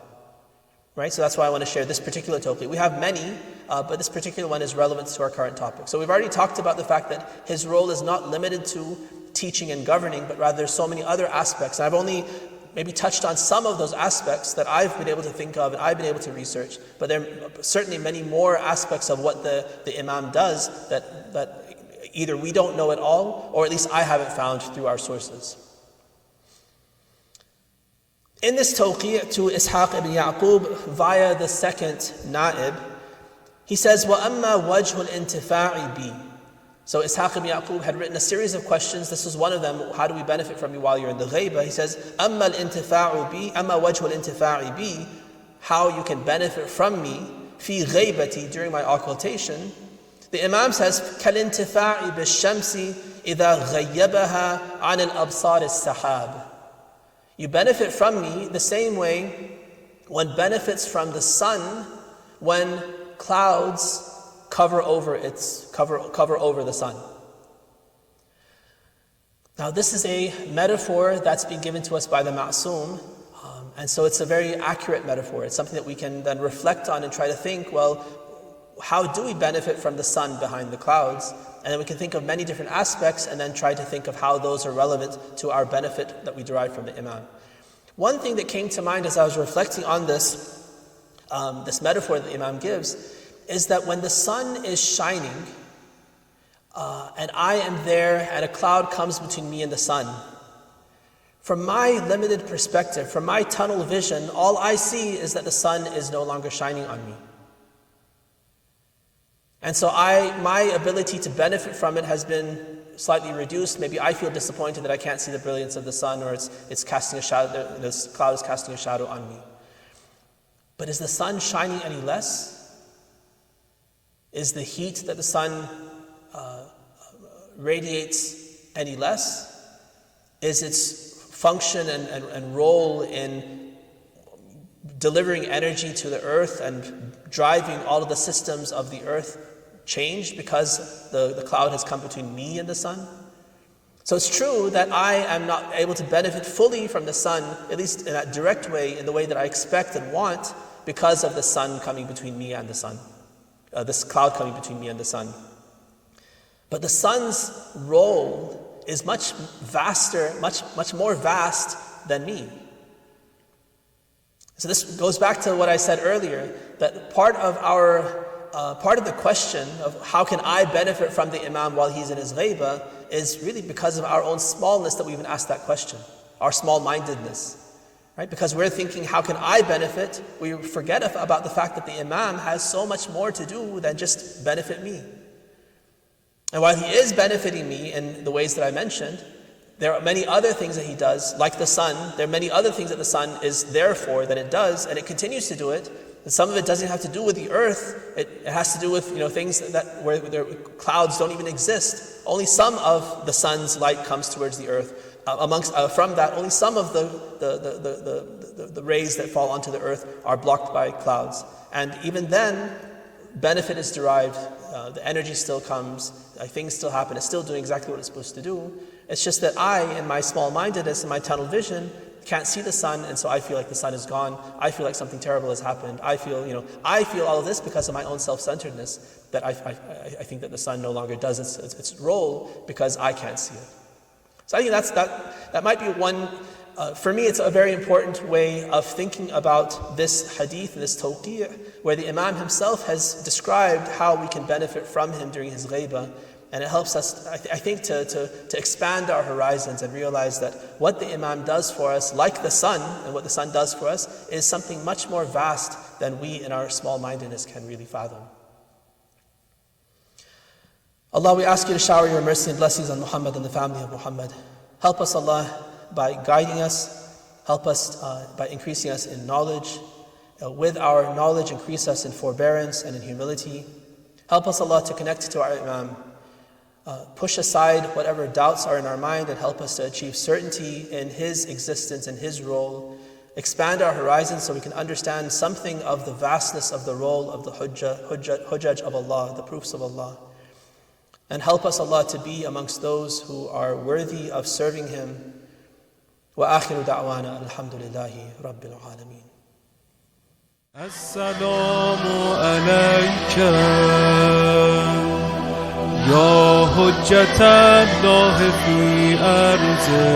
Right? So that's why I want to share this particular tawqiyat. We have many, but this particular one is relevant to our current topic. So we've already talked about the fact that his role is not limited to teaching and governing, but rather there's so many other aspects. And I've only maybe touched on some of those aspects that I've been able to think of and I've been able to research. But there are certainly many more aspects of what the Imam does that either we don't know at all, or at least I haven't found through our sources. In this tawqi' to Ishaq ibn Ya'qub via the second na'ib, he says, وَأَمَّا وَجْهُ الْإِنْتِفَاعِ بِي. So Ishaq ibn Ya'qub had written a series of questions. This was one of them. How do we benefit from you while you're in the ghaiba? He says, أَمَّا الْإِنْتِفَاعُ بِي أَمَّا وَجْهُ الْإِنْتِفَاعِ بِي, how you can benefit from me, فِي غَيْبَتي, during my occultation. The Imam says, كَالْإِنْتِفَاعِ بِالشَّمْسِ إِذَا غَيَّبَهَا عَنِ الْأَبْصَارِ السَّحَابِ. You benefit from me the same way one benefits from the sun when clouds cover over the sun. Now this is a metaphor that's been given to us by the Ma'soom, and so it's a very accurate metaphor. It's something that we can then reflect on and try to think, well, how do we benefit from the sun behind the clouds? And then we can think of many different aspects and then try to think of how those are relevant to our benefit that we derive from the Imam. One thing that came to mind as I was reflecting on this metaphor that the Imam gives is that when the sun is shining and I am there and a cloud comes between me and the sun, from my limited perspective, from my tunnel vision, all I see is that the sun is no longer shining on me. And so my ability to benefit from it has been slightly reduced. Maybe I feel disappointed that I can't see the brilliance of the sun, or it's casting a shadow, this cloud is casting a shadow on me. But is the sun shining any less? Is the heat that the sun radiates any less? Is its function and role in delivering energy to the earth and driving all of the systems of the earth changed because the cloud has come between me and the sun? So it's true that I am not able to benefit fully from the sun, at least in that direct way, in the way that I expect and want, because of the sun coming between me and the sun, this cloud coming between me and the sun. But the sun's role is much vaster, much more vast than me. So this goes back to what I said earlier, that part of the question of how can I benefit from the Imam while he's in his ghaiba is really because of our own smallness that we even ask that question, our small-mindedness, right? Because we're thinking, how can I benefit? We forget about the fact that the Imam has so much more to do than just benefit me. And while he is benefiting me in the ways that I mentioned, there are many other things that he does, like the sun. There are many other things that the sun is there for, that it does, and it continues to do it. And some of it doesn't have to do with the earth. It has to do with things where clouds don't even exist. Only some of the sun's light comes towards the earth. from that, only some of the rays that fall onto the earth are blocked by clouds. And even then, benefit is derived, the energy still comes, things still happen, it's still doing exactly what it's supposed to do. It's just that I, in my small-mindedness, in my tunnel vision, can't see the sun, and so I feel like the sun is gone. I feel like something terrible has happened. I feel all of this because of my own self-centeredness, that I think that the sun no longer does its role because I can't see it. So I think that might be one, for me it's a very important way of thinking about this hadith, this tawqi', where the Imam himself has described how we can benefit from him during his ghaibah. And it helps us, I think, to expand our horizons and realize that what the Imam does for us, like the sun, and what the sun does for us, is something much more vast than we in our small-mindedness can really fathom. Allah, we ask you to shower your mercy and blessings on Muhammad and the family of Muhammad. Help us, Allah, by guiding us. Help us by increasing us in knowledge. With our knowledge, increase us in forbearance and in humility. Help us, Allah, to connect to our Imam. Push aside whatever doubts are in our mind and help us to achieve certainty in his existence and his role. Expand our horizons so we can understand something of the vastness of the role of the hujjaj of Allah, the proofs of Allah. And help us, Allah, to be amongst those who are worthy of serving him. وآخر دعوانا الحمد لله رب العالمين. السلام عليك يا حجة الله في أرضه.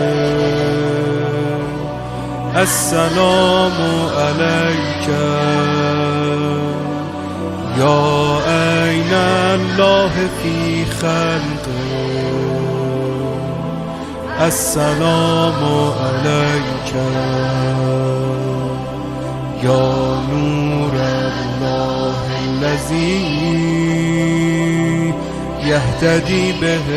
السلام عليك يا عين الله في خلقه. السلام عليك يا نور الله الذي يهتدي به